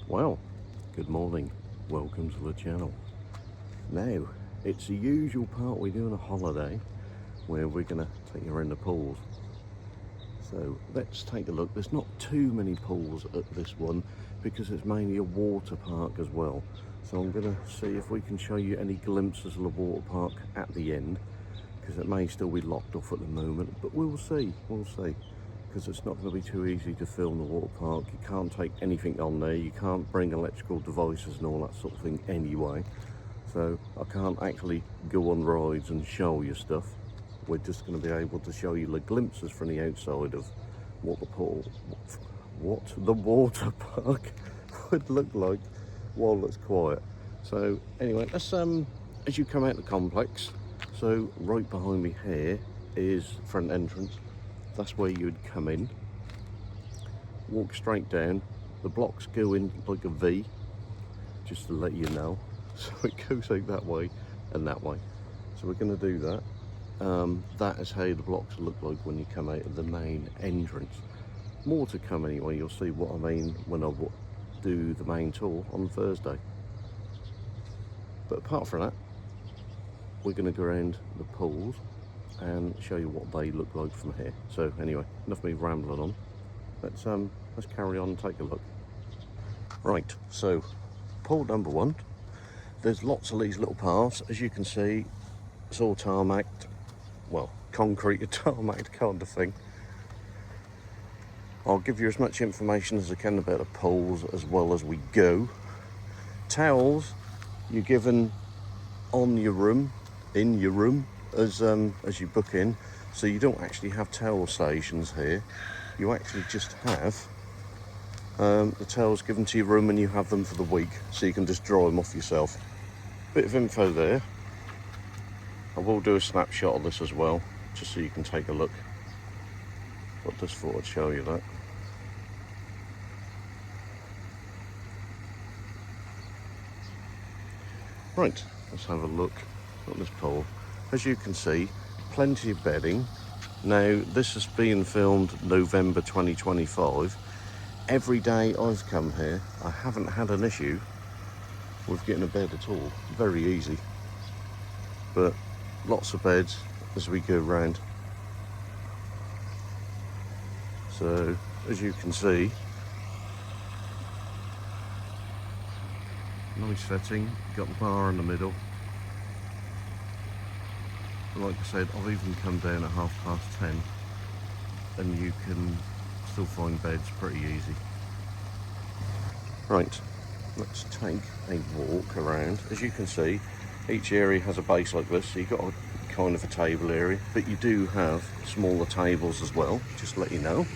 Well, good morning, welcome to the channel. Now, it's the usual part we do on a holiday where we're going to take you around the pools. So let's take a look. There's not too many pools at this one because it's mainly a water park as well. So I'm going to see if we can show you any glimpses of the water park at the end, because it may still be locked off at the moment, but we'll see, because it's not going to be too easy to film the water park. You can't take anything on there, you can't bring electrical devices and all that sort of thing anyway, so I can't actually go on rides and show you stuff. We're just going to be able to show you the glimpses from the outside of what the the water park would look like while it's quiet. So anyway, let's as you come out the complex, so right behind me here is front entrance. That's where you would come in, walk straight down. The blocks go in like a V, just to let you know. So it goes out that way and that way. So we're going to do that. That is how the blocks look like when you come out of the main entrance. More to come anyway, you'll see what I mean when I do the main tour on Thursday. But apart from that, we're going to go around the pools and show you what they look like from here. So anyway, enough of me rambling on. Let's carry on and take a look. Right, so pool number one. There's lots of these little paths, as you can see. It's all tarmacked, well, concrete tarmacked kind of thing. I'll give you as much information as I can about the pools as well as we go. Towels you're given on your room, in your room, as you book in. So you don't actually have towel stations here. You actually just have the towels given to your room, and you have them for the week, so you can just dry them off yourself. Bit of info there. I will do a snapshot of this as well, just so you can take a look. But just thought I'd show you that. Right, let's have a look at this pool. As you can see, plenty of bedding. Now, this is being filmed November 2025. Every day I've come here, I haven't had an issue with getting a bed at all. Very easy. But lots of beds as we go around. So, as you can see, nice setting. Got the bar in the middle. Like I said, I've even come down at 10:30, and you can still find beds pretty easy. Right, let's take a walk around. As you can see, each area has a base like this, so you've got a kind of a table area, but you do have smaller tables as well, just to let you know.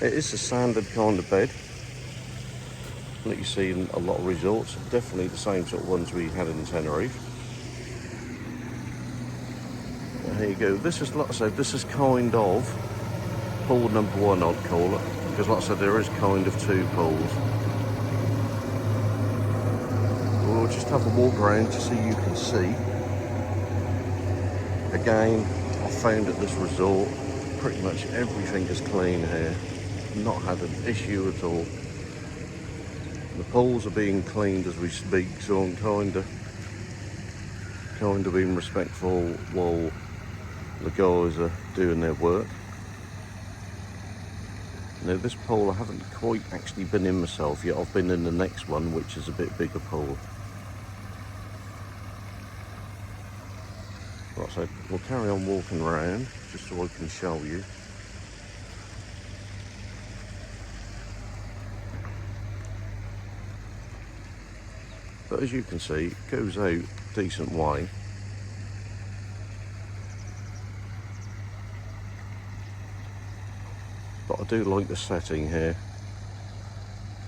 It is a standard kind of bed that you see in a lot of resorts, definitely the same sort of ones we had in Tenerife. Here you go. This is, like I said, this is kind of pool number one, I'd call it, because like I said, there is kind of two pools. We'll just have a walk around just so you can see. Again, I found at this resort, pretty much everything is clean here. Not had an issue at all. The pools are being cleaned as we speak, so I'm kind of being respectful while the guys are doing their work. Now, this pool I haven't quite actually been in myself yet. I've been in the next one, which is a bit bigger pool. Right, so we'll carry on walking around just so I can show you. But as you can see, it goes out a decent way. But I do like the setting here.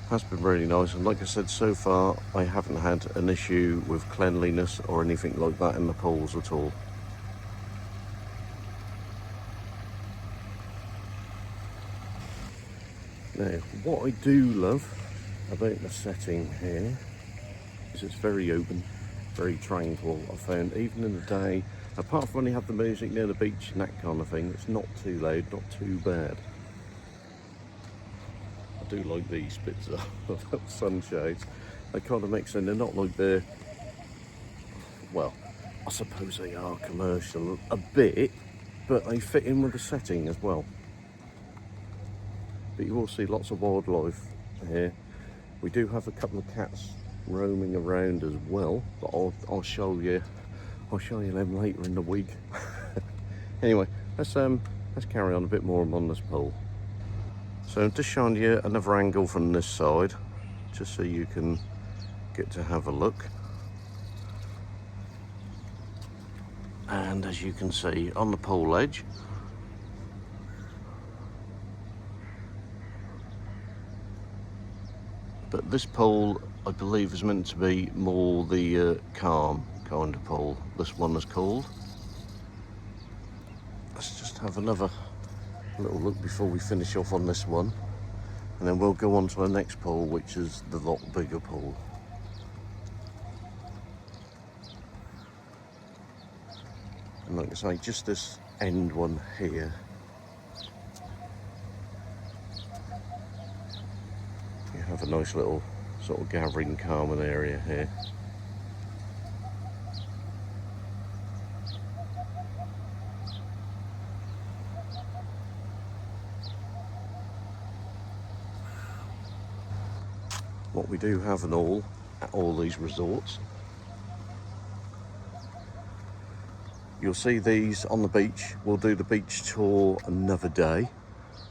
Has been really nice, and like I said, so far I haven't had an issue with cleanliness or anything like that in the pools at all. Now, what I do love about the setting here is it's very open, very tranquil. I found even in the day, apart from when you have the music near the beach and that kind of thing, it's not too loud, not too bad. I do like these bits of sunshades. They kind of mix in. They're not like they're, well, I suppose they are commercial a bit, but they fit in with the setting as well. But you will see lots of wildlife here. We do have a couple of cats roaming around as well, but I'll show you them later in the week. Anyway, let's carry on a bit more on this pool. So I'm just showing you another angle from this side, just so you can get to have a look. And as you can see on the pool edge, but this pool I believe is meant to be more the calm kind of pool, this one is called. Let's just have another little look before we finish off on this one, and then we'll go on to the next pool, which is the lot bigger pool. And like I say, just this end one here, you have a nice little sort of gathering calming area here. What we do have at all these resorts, you'll see these on the beach. We'll do the beach tour another day.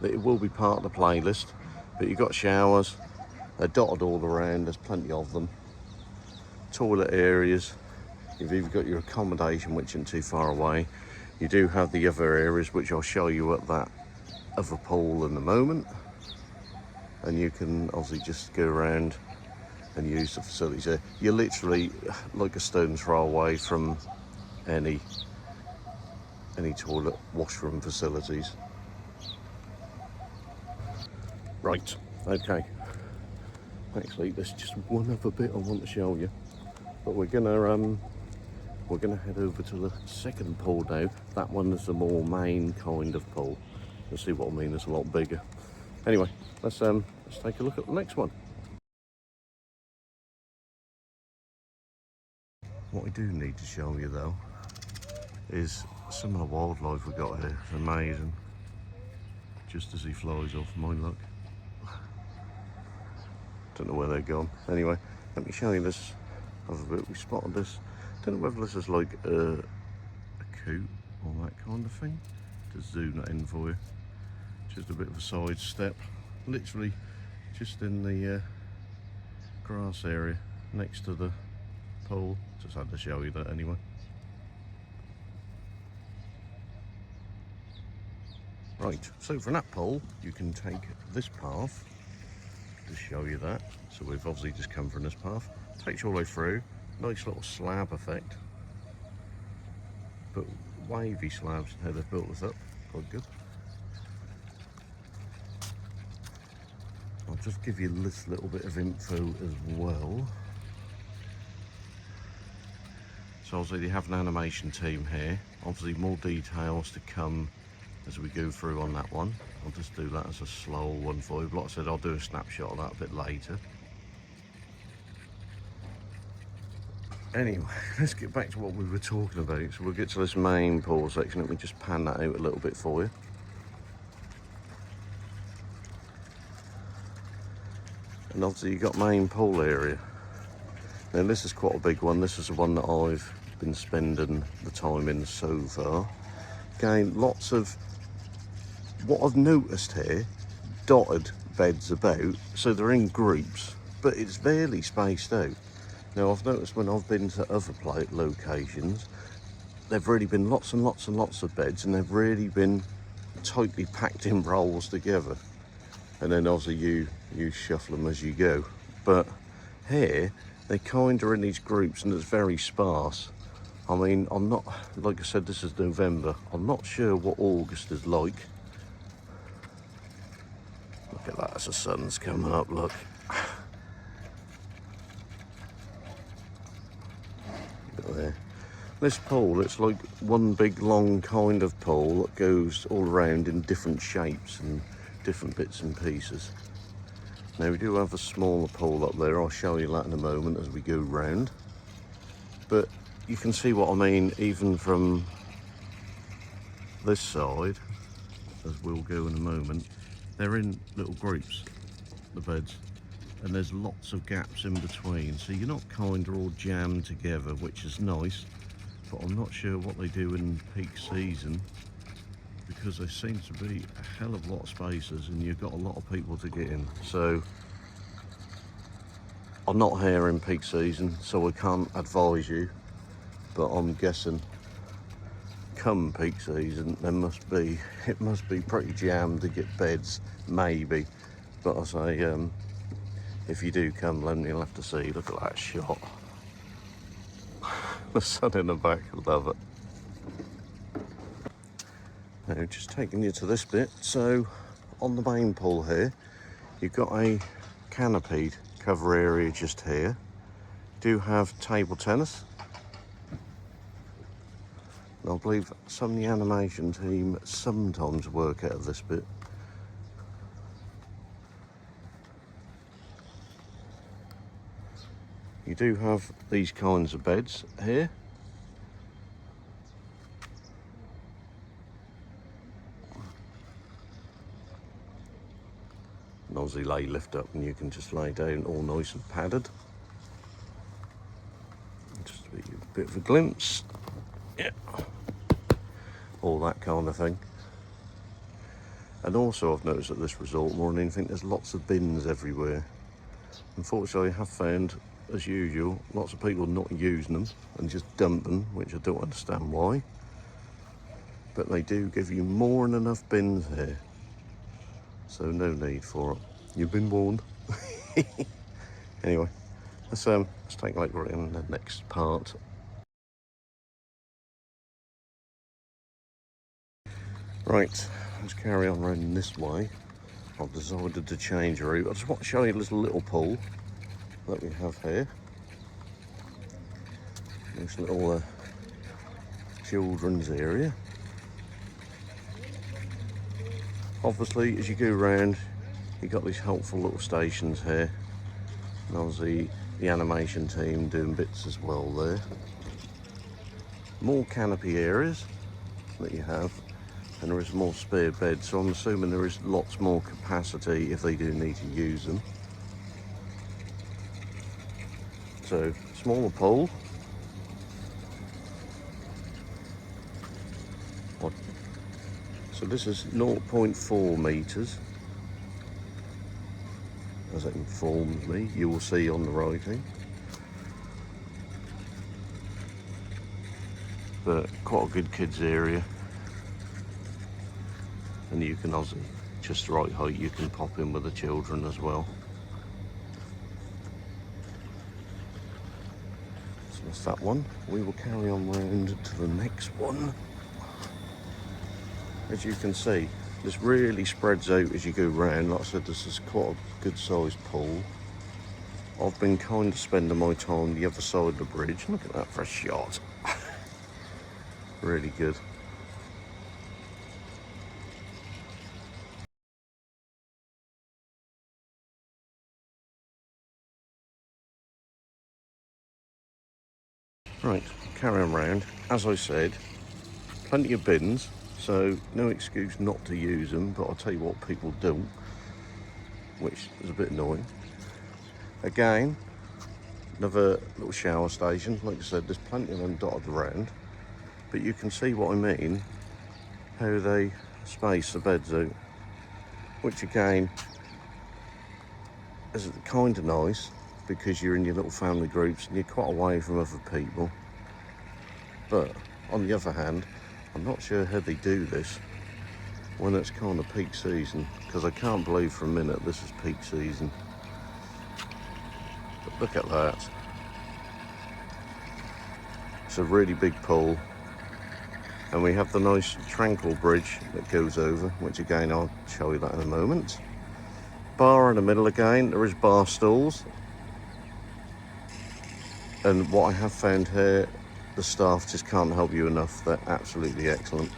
It will be part of the playlist, but you've got showers, they're dotted all around, there's plenty of them. Toilet areas, you've either got your accommodation, which isn't too far away. You do have the other areas, which I'll show you at that other pool in a moment. And you can obviously just go around and use the facilities there. You're literally like a stone's throw away from any toilet washroom facilities. Right, okay. Actually, there's just one other bit I want to show you, but we're gonna head over to the second pool now. That one is the more main kind of pool. You'll see what I mean. It's a lot bigger. Anyway, let's take a look at the next one. What we do need to show you though is some of the wildlife we got here. It's amazing. Just as he flies off, my luck. Don't know where they're gone. Anyway, let me show you this other bit. We spotted this. Don't know whether this is like a coot or that kind of thing. Just zoom that in for you. Just a bit of a side step. Literally just in the grass area next to the pool. Just had to show you that anyway. Right, so from that pool you can take this path to show you that. So we've obviously just come from this path. Takes you all the way through. Nice little slab effect. But wavy slabs, how they've built this up. Quite good. I'll just give you this little bit of info as well. So obviously they have an animation team here. Obviously more details to come as we go through on that one. I'll just do that as a slow one for you. But like I said, I'll do a snapshot of that a bit later. Anyway, let's get back to what we were talking about. So we'll get to this main pool section. Let me just pan that out a little bit for you. And obviously you've got main pool area. Now this is quite a big one. This is the one that I've been spending the time in so far. Again, lots of, what I've noticed here, dotted beds about, so they're in groups, but it's fairly spaced out. Now I've noticed when I've been to other locations, there've really been lots and lots and lots of beds, and they've really been tightly packed in rolls together. And then obviously you shuffle them as you go. But here, they kind of are in these groups and it's very sparse. I mean, I'm not, like I said, this is November. I'm not sure what August is like. Look at that as the sun's coming up, look. Look there. This pool, it's like one big long kind of pool that goes all around in different shapes and different bits and pieces. Now we do have a smaller pool up there, I'll show you that in a moment as we go round. But you can see what I mean even from this side, as we'll go in a moment. They're in little groups, the beds, and there's lots of gaps in between, so you're not kind of all jammed together, which is nice. But I'm not sure what they do in peak season, because there seems to be a hell of a lot of spaces and you've got a lot of people to get in. So I'm not here in peak season, so I can't advise you, but I'm guessing come peak season it must be pretty jammed to get beds, maybe. But I say, if you do come, then you'll have to see. Look at that shot. The sun in the back, I love it. Now, just taking you to this bit. So on the main pool here, you've got a canopied cover area just here. Do have table tennis. And I believe some of the animation team sometimes work out of this bit. You do have these kinds of beds here. And obviously lay lift up and you can just lay down all nice and padded. Just to give you a bit of a glimpse. Yeah. All that kind of thing. And also I've noticed at this resort more than anything, there's lots of bins everywhere. Unfortunately I have found, as usual, lots of people not using them and just dumping, which I don't understand why. But they do give you more than enough bins here, so no need for it. You've been warned. Anyway, let's take a look in the next part. Right, let's carry on running this way. I've decided to change route. I just want to show you this little pool that we have here. This little children's area. Obviously, as you go around, you've got these helpful little stations here. And obviously, the animation team doing bits as well there. More canopy areas that you have. And there is more spare beds, so I'm assuming there is lots more capacity if they do need to use them. So, smaller pool. So this is 0.4 metres, as it informs me, you will see on the writing. But quite a good kids area. And you can obviously, just the right height, you can pop in with the children as well. So that's that one. We will carry on round to the next one. As you can see, this really spreads out as you go round. Like I said, this is quite a good sized pool. I've been kind of spending my time the other side of the bridge. Look at that for a shot. Really good. Right, carry on round. As I said, plenty of bins, so no excuse not to use them, but I'll tell you what, people don't, which is a bit annoying. Again, another little shower station. Like I said, there's plenty of them dotted around, but you can see what I mean, how they space the beds out, which again is kind of nice because you're in your little family groups and you're quite away from other people. But on the other hand, I'm not sure how they do this when it's kind of peak season, because I can't believe for a minute this is peak season. But look at that. It's a really big pool, and we have the nice tranquil bridge that goes over, which again I'll show you that in a moment. Bar in the middle again, there is bar stools. And what I have found here, the staff just can't help you enough. They're absolutely excellent.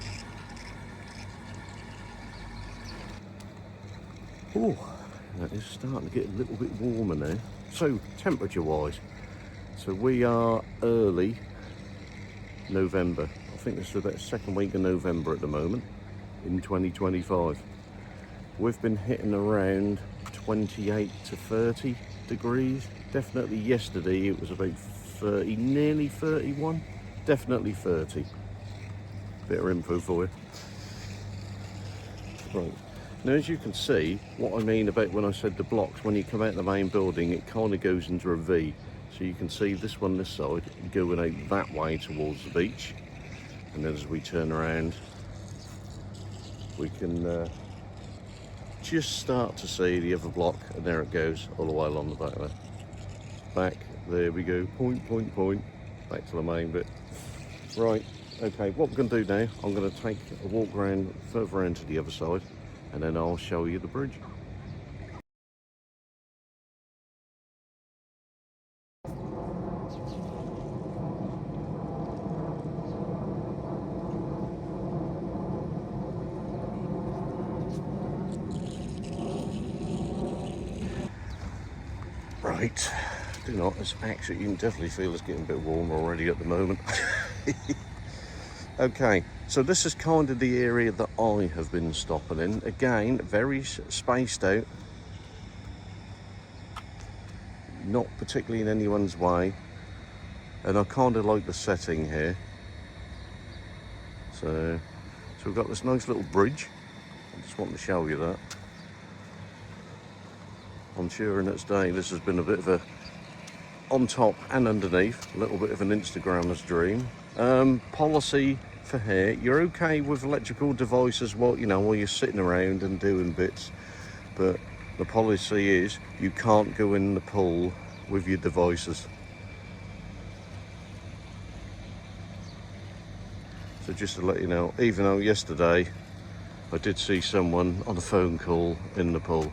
Ooh, It's starting to get a little bit warmer now. So temperature wise, so we are early November. I think this is about the second week of November at the moment in 2025. We've been hitting around 28 to 30 degrees. Definitely yesterday it was about 30, nearly 31, definitely 30. Bit of info for you. Right. Now, as you can see, what I mean about when I said the blocks, when you come out the main building, it kind of goes into a V. So you can see this one this side going out that way towards the beach. And then as we turn around, we can just start to see the other block, and there it goes all the way along the back there. Back, there we go, point, back to the main bit. Right, okay, what we're going to do now, I'm going to take a walk around, further around to the other side, and then I'll show you the bridge. Right, do not, it's actually, you can definitely feel it's getting a bit warmer already at the moment. Okay, so this is kind of the area that I have been stopping in. Again, very spaced out, not particularly in anyone's way, and I kind of like the setting here. So we've got this nice little bridge. I just want to show you that. I'm sure in its day this has been a bit of a, on top and underneath, a little bit of an Instagrammer's dream. Policy for here, you're okay with electrical devices while you're sitting around and doing bits, but the policy is you can't go in the pool with your devices. So just to let you know, even though yesterday I did see someone on a phone call in the pool,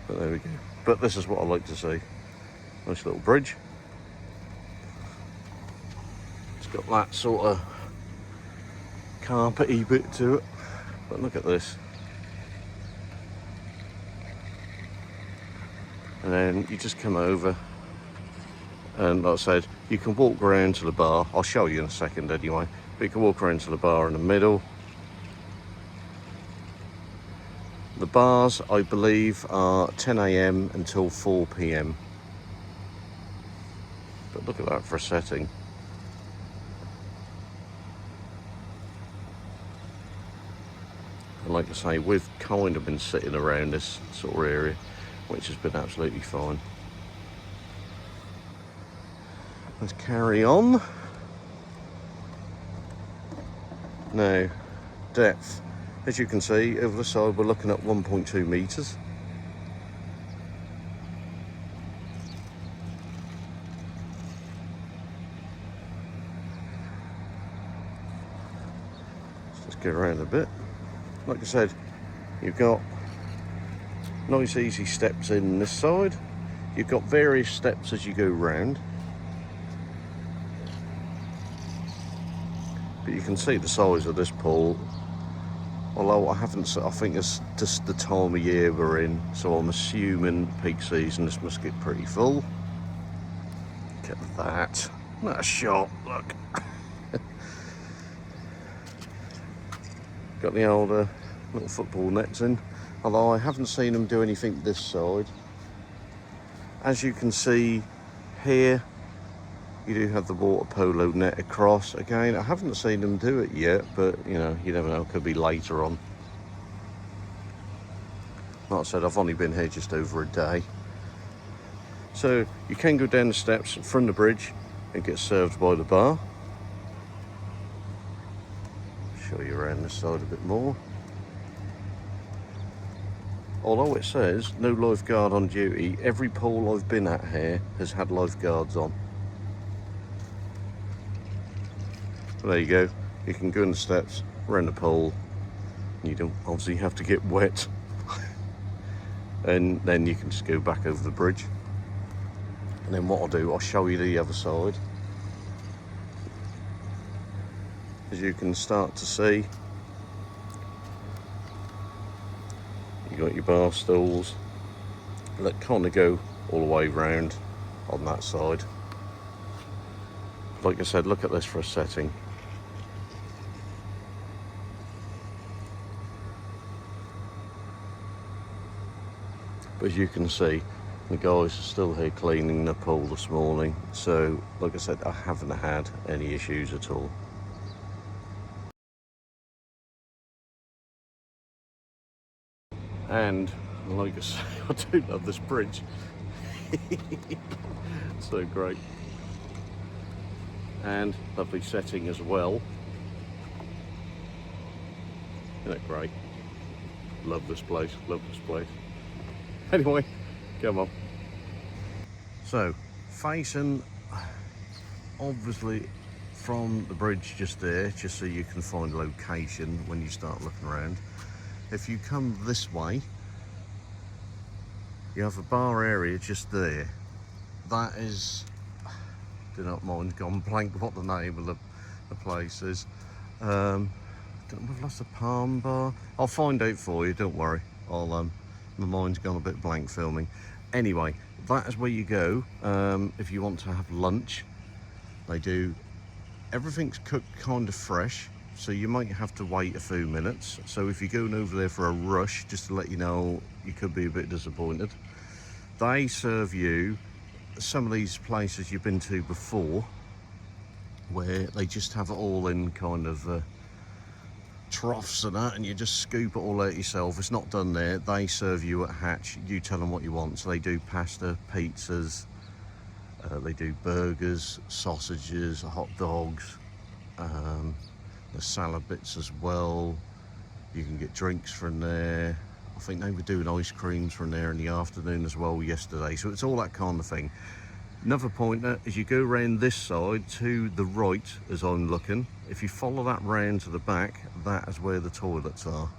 but there we go. But this is what I like to see. Nice little bridge. It's got that sort of carpety bit to it, but look at this. And then you just come over, and like I said, you can walk around to the bar. I'll show you in a second anyway, but you can walk around to the bar in the middle. The bars, I believe, are 10 AM until 4 PM. But look at that for a setting. And like I say, we've kind of been sitting around this sort of area, which has been absolutely fine. Let's carry on. Now, depth. As you can see, over the side we're looking at 1.2 metres. Let's just get around a bit. Like I said, you've got nice easy steps in this side. You've got various steps as you go round. But you can see the size of this pool. Although I think it's just the time of year we're in, so I'm assuming peak season this must get pretty full. Look at that. What a shot, look. Got the old little football nets in, although I haven't seen them do anything this side. As you can see here, you do have the water polo net across. Again, I haven't seen them do it yet, but you never know, it could be later on. Like I said, I've only been here just over a day. So you can go down the steps from the bridge and get served by the bar. Show you around this side a bit more. Although it says no lifeguard on duty, every pool I've been at here has had lifeguards on. There you go, you can go in the steps, around the pool, and you don't obviously have to get wet. And then you can just go back over the bridge. And then what I'll do, I'll show you the other side. As you can start to see, You got your bar stools that kind of go all the way round on that side. Like I said, look at this for a setting. But as you can see, the guys are still here cleaning the pool this morning. So, like I said, I haven't had any issues at all. And like I say, I do love this bridge. So great. And lovely setting as well. Isn't that great? Love this place, love this place. Anyway, come on. So, facing obviously from the bridge just there, just so you can find location when you start looking around. If you come this way, you have a bar area just there. That is, do not mind, gone blank what the name of the place is. Don't know if that's a Palm Bar. I'll find out for you, don't worry. My mind's gone a bit blank filming. Anyway, that is where you go if you want to have lunch. They do, everything's cooked kind of fresh, so you might have to wait a few minutes. So if you're going over there for a rush, just to let you know, you could be a bit disappointed. They serve you some of these places you've been to before, where they just have it all in kind of troughs and that, and you just scoop it all out yourself. It's not done there. They serve you at Hatch. You tell them what you want. So they do pasta, pizzas, they do burgers, sausages, hot dogs, the salad bits as well. You can get drinks from there. I think they were doing ice creams from there in the afternoon as well yesterday. So it's all that kind of thing. Another pointer, as you go around this side to the right, as I'm looking, if you follow that round to the back, that is where the toilets are.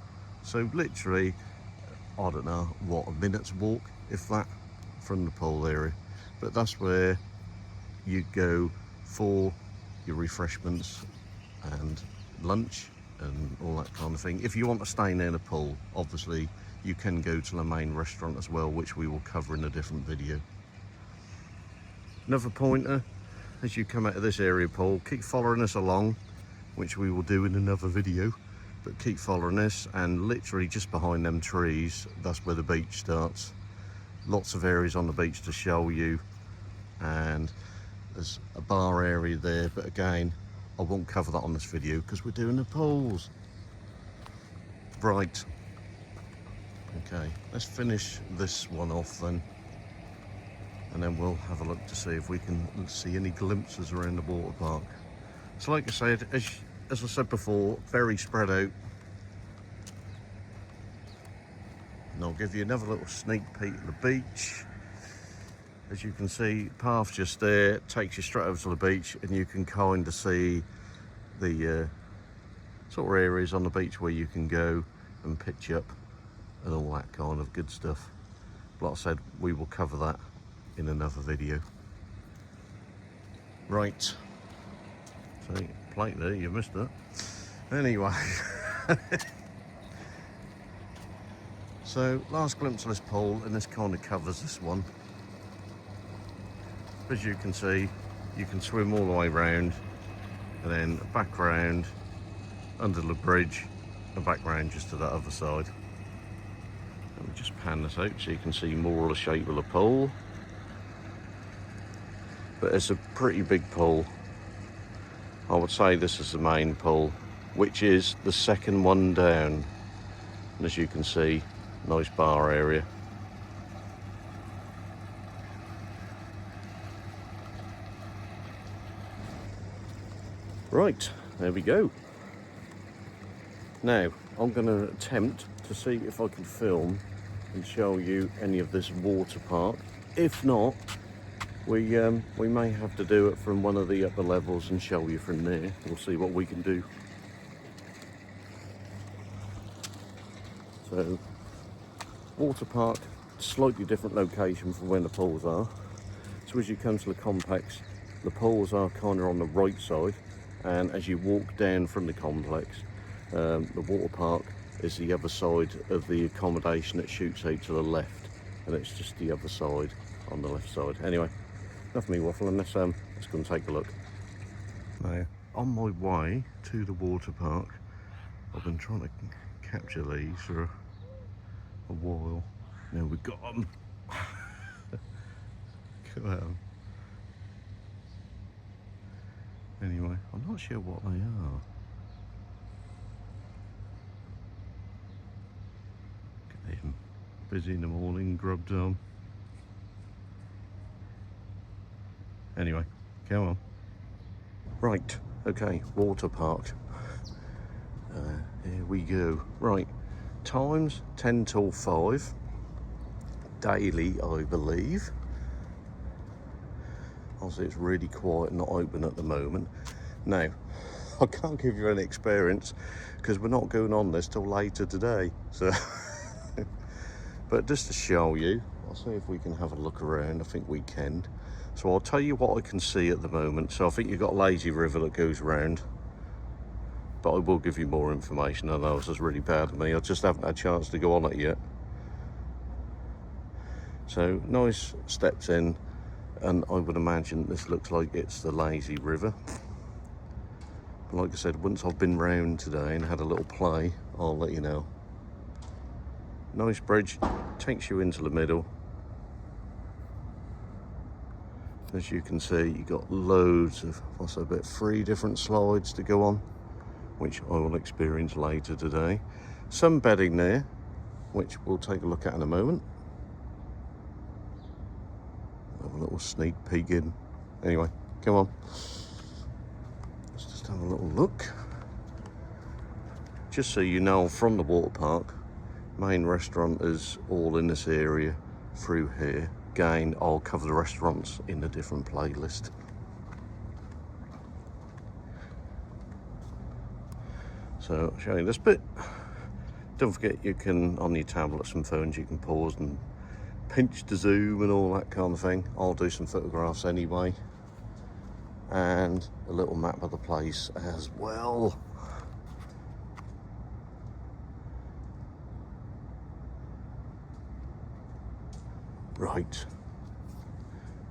So literally, I don't know, what, a minute's walk, if that, from the pool area. But that's where you go for your refreshments and lunch and all that kind of thing. If you want to stay near the pool, obviously, you can go to the main restaurant as well, which we will cover in a different video. Another pointer, as you come out of this area pool, keep following us along, which we will do in another video, but keep following us, and literally just behind them trees, that's where the beach starts. Lots of areas on the beach to show you, and there's a bar area there, but again, I won't cover that on this video because we're doing the pools. Right, okay, let's finish this one off then. And then we'll have a look to see if we can see any glimpses around the water park. So like I said, as I said before, very spread out. And I'll give you another little sneak peek at the beach. As you can see, path just there, takes you straight over to the beach, and you can kind of see the sort of areas on the beach where you can go and pitch up and all that kind of good stuff. But like I said, we will cover that in another video. Right, see, plate there, you missed it. Anyway, so last glimpse of this pool, and this kind of covers this one. As you can see, you can swim all the way round, and then back round under the bridge, and back round just to that other side. Let me just pan this out so you can see more of the shape of the pool. But it's a pretty big pool. I would say this is the main pool, which is the second one down. And as you can see, nice bar area. Right, there we go. Now, I'm going to attempt to see if I can film and show you any of this water park. If not, we may have to do it from one of the upper levels and show you from there. We'll see what we can do. So, water park, slightly different location from where the pools are. So as you come to the complex, the pools are kind of on the right side, and as you walk down from the complex, the water park is the other side of the accommodation that shoots out to the left, and it's just the other side on the left side. Anyway, enough of me waffling. Let's go and take a look. Now, on my way to the water park, I've been trying to capture these for a while. Now we've got them. Come on. Anyway, I'm not sure what they are. Get him. Busy in the morning, grubbed on. Anyway, come on. Right, okay, water park. Here we go. Right, times 10 till 5. Daily, I believe. Obviously it's really quiet, not open at the moment. Now, I can't give you any experience because we're not going on this till later today. So, but just to show you, I'll see if we can have a look around. I think we can. So I'll tell you what I can see at the moment. So I think you've got Lazy River that goes round, but I will give you more information. I know this is really bad of me. I just haven't had a chance to go on it yet. So nice steps in, and I would imagine this looks like it's the Lazy River. But like I said, once I've been round today and had a little play, I'll let you know. Nice bridge, takes you into the middle. As you can see, you've got loads of, also about 3 different slides to go on, which I will experience later today. Some bedding there, which we'll take a look at in a moment. Have a little sneak peek in. Anyway, come on. Let's just have a little look. Just so you know, from the water park, main restaurant is all in this area through here. Again, I'll cover the restaurants in a different playlist. So I'll show you this bit. Don't forget, you can, on your tablets and phones, you can pause and pinch to zoom and all that kind of thing. I'll do some photographs anyway, and a little map of the place as well. Right,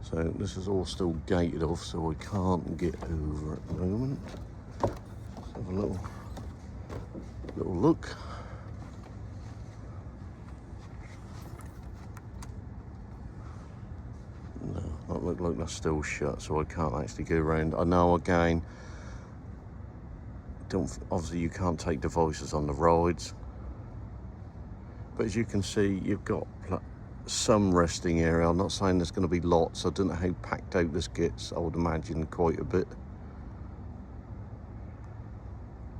so this is all still gated off, so I can't get over at the moment. Let's have a little look. No, that look like that's still shut, so I can't actually go around. I know, again, obviously you can't take devices on the rides, but as you can see, you've got some resting area. I'm not saying there's going to be lots. I don't know how packed out this gets. I would imagine quite a bit.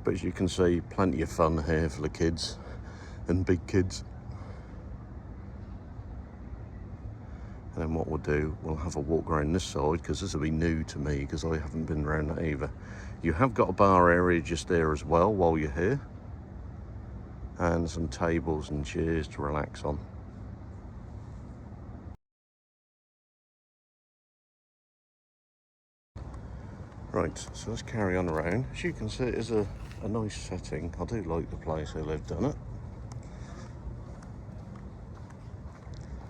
But as you can see, plenty of fun here for the kids and big kids. And then what we'll do, we'll have a walk around this side, because this will be new to me because I haven't been around that either. You have got a bar area just there as well while you're here, and some tables and chairs to relax on. Right, so let's carry on around. As you can see, it is a nice setting. I do like the place how they've done it.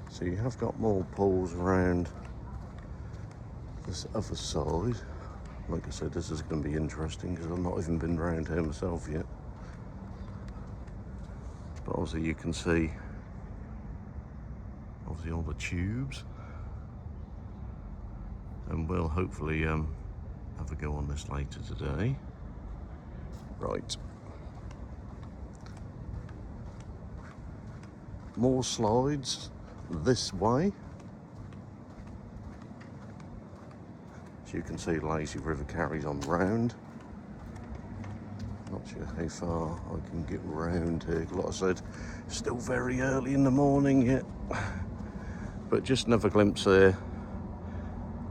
So you have got more pools around this other side. Like I said, this is going to be interesting because I've not even been around here myself yet. But obviously you can see obviously all the tubes, and we'll hopefully have a go on this later today. Right. More slides this way. As you can see, Lazy River carries on round. Not sure how far I can get round here. Like I said, still very early in the morning yet. But just another glimpse there.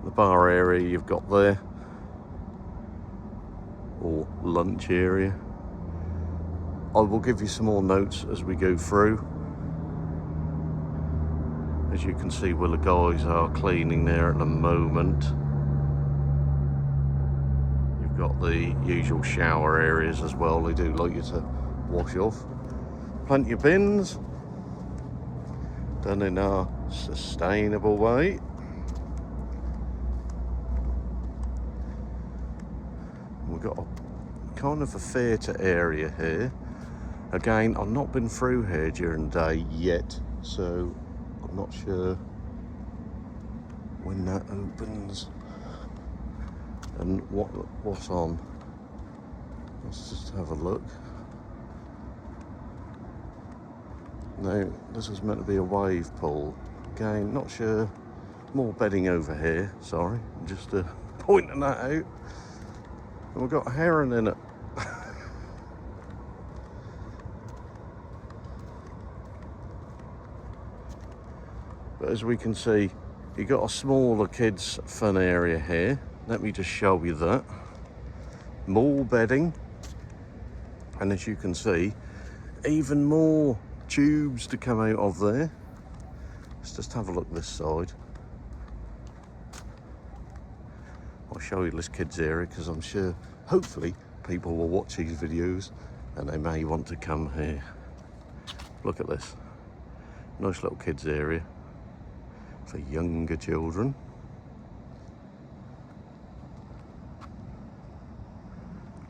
The bar area you've got there, or lunch area. I will give you some more notes as we go through. As you can see, where the guys are cleaning there at the moment. You've got the usual shower areas as well. They do like you to wash off. plenty of bins, done in our sustainable way. We've got a kind of a theatre area here. Again, I've not been through here during the day yet, so I'm not sure when that opens and what's on. Let's just have a look. No, this is meant to be a wave pool. Again, not sure. More bedding over here, sorry, just pointing that out. And we've got a heron in it. But as we can see, you've got a smaller kids fun area here. Let me just show you that. More bedding. And as you can see, even more tubes to come out of there. Let's just have a look this side. I'll show you this kids area because I'm sure, hopefully, people will watch these videos and they may want to come here. Look at this. Nice little kids area for younger children.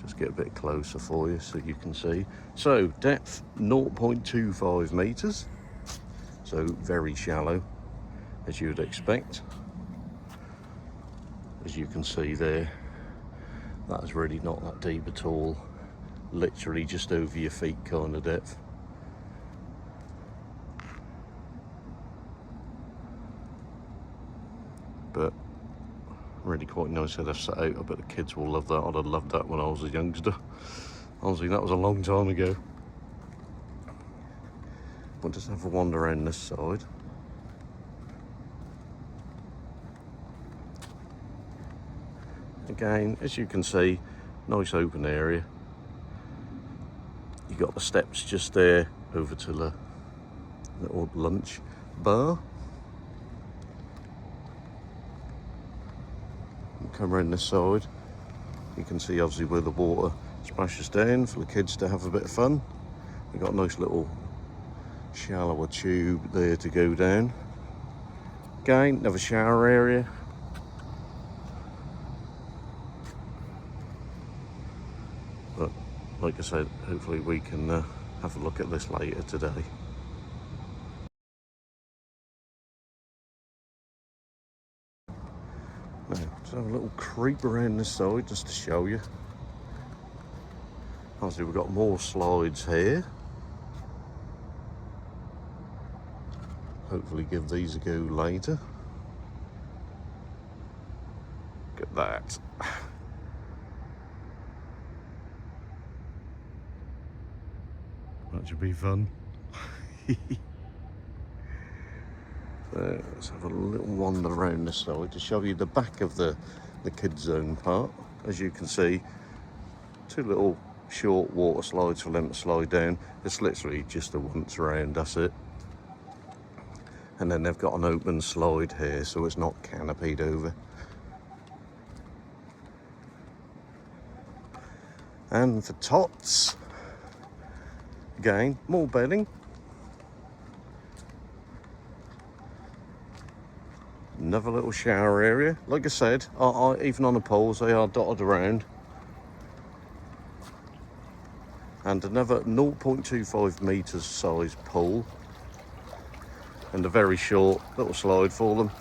Just get a bit closer for you so you can see. So depth 0.25 meters, so very shallow as you would expect. As you can see there, that is really not that deep at all, literally just over your feet kind of depth. But really quite nice how they've set out. I bet the kids will love that. I'd have loved that when I was a youngster. Honestly, that was a long time ago. We'll just have a wander around this side. Again, as you can see, nice open area. You got the steps just there over to the little lunch bar. Come around this side, you can see obviously where the water splashes down for the kids to have a bit of fun. We've got a nice little shallower tube there to go down. Again, another shower area. But like I said, hopefully we can have a look at this later today. Now, just have a little creep around this side just to show you. Obviously, we've got more slides here. Hopefully, give these a go later. Look at that. That should be fun. Let's have a little wander around this side to show you the back of the kids zone part. As you can see, two little short water slides for them to slide down. It's literally just a once round, that's it. And then they've got an open slide here, so it's not canopied over. And for tots, again, more bedding. Another little shower area. Like I said, even on the poles, they are dotted around. And another 0.25 metres size pool. And a very short little slide for them.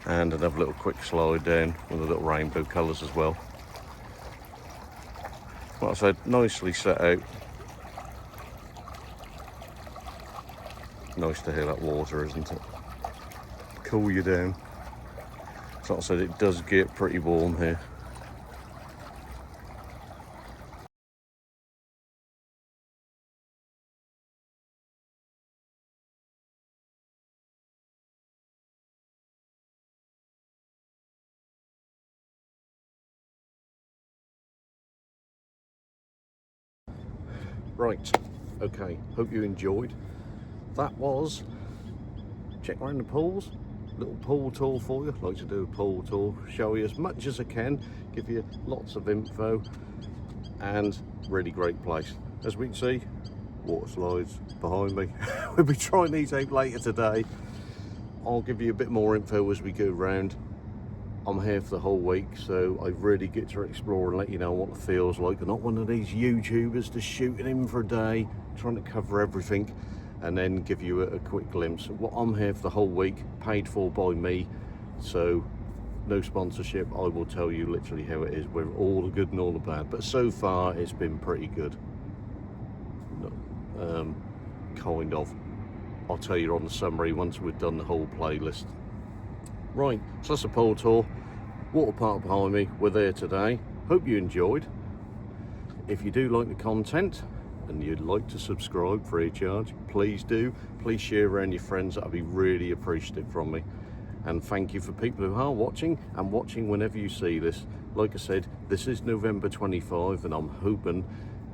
And another little quick slide down with the little rainbow colours as well. Like I said, nicely set out. Nice to hear that water, isn't it? Cool you down. So like I said, it does get pretty warm here. Right, okay, hope you enjoyed. That was check around the pools. Little pool tour for you. Like to do a pool tour, show you as much as I can, give you lots of info, and really great place. As we can see, water slides behind me. We'll be trying these out later today. I'll give you a bit more info as we go round. I'm here for the whole week, so I really get to explore and let you know what it feels like. I'm not one of these YouTubers just shooting in for a day, trying to cover everything and then give you a quick glimpse. Well, I'm here for the whole week, paid for by me, so no sponsorship. I will tell you literally how it is, with all the good and all the bad. But so far, it's been pretty good. Kind of. I'll tell you on the summary once we've done the whole playlist. Right, so that's the pole tour. Water park behind me. We're there today. Hope you enjoyed. If you do like the content and you'd like to subscribe free of charge, please do. Please share around your friends. That'd be really appreciative from me. And thank you for people who are watching and watching whenever you see this. Like I said, this is November 25 and I'm hoping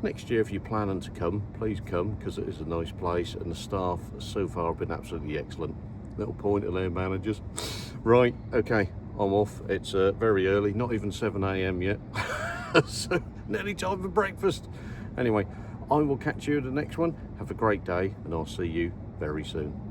next year if you're planning to come, please come, because it is a nice place and the staff so far have been absolutely excellent. Little point at their managers. Right, okay, I'm off. It's very early, not even 7 AM yet. So nearly time for breakfast. Anyway, I will catch you at the next one. Have a great day and I'll see you very soon.